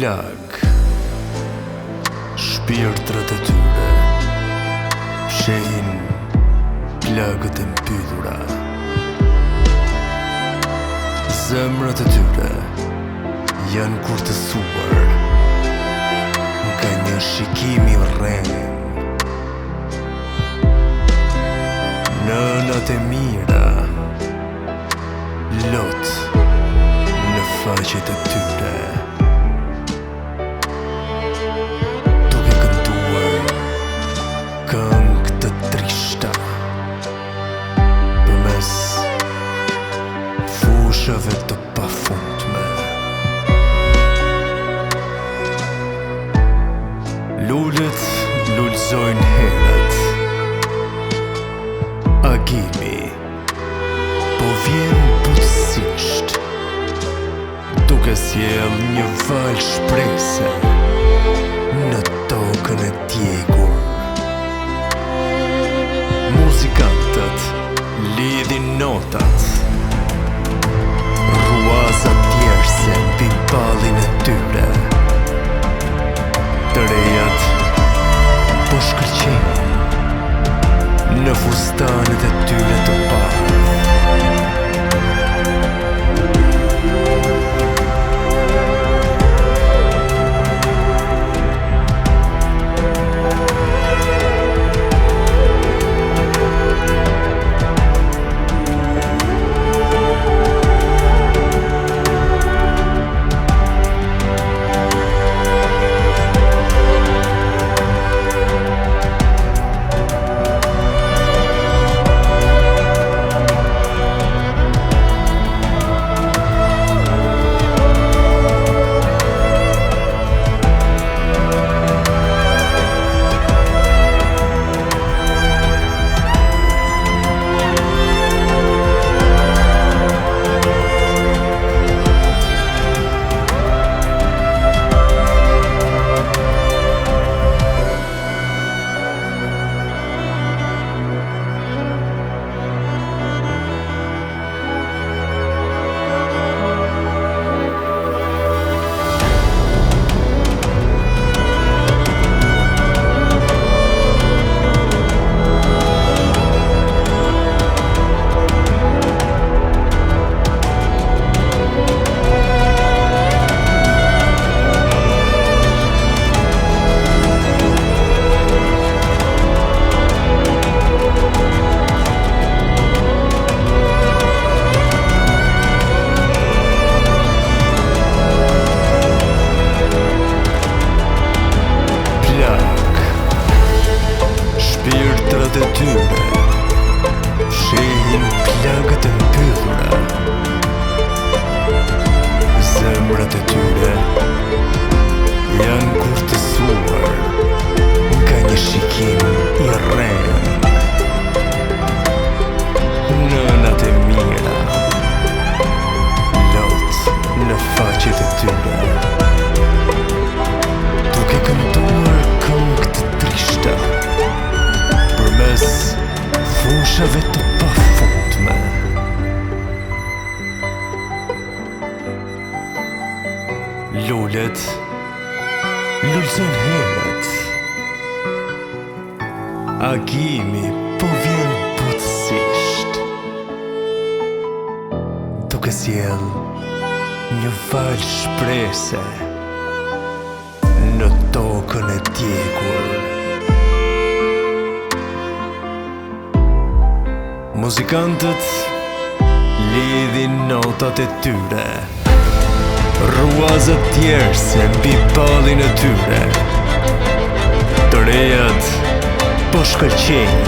Plag, shpirtrat e tyre fshehin plagët e mbyllura. Zemrat e tyre janë kurtësuar nga një shikim i rrem. Nënat e mira lot në faqet e tyre, duke kënduar këngë të trishta përmes fushave të pafundme. Lulët lulëzojnë herët, agimi po vjen butësisht, duke sjell një val shprese në tokën e djegur. Muzikantët lidhin notat, ruaza djerse mbi ballin e tyre. Të rejat po shkëlqejnë në fustanet e tyre të parë. Shpirtrat e tyre fshehin plagët e mbyllura. Zemrat e tyre janë kurtësuar nga një shikim i rrem. Nënat e mira lot në faqet e tyre, duke kënduar këngë të trishta përmes fushave të pafundme. Lulët lulëzojnë herët, agimi po vjen butësisht, duke sjell një val shprese në tokën e djegur. Muzikantët lidhin notat e tyre, ruazat djerse mbi ballin e tyre. Të rejat po shkëlqejnë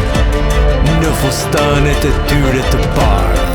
në fustanet e tyre të parë.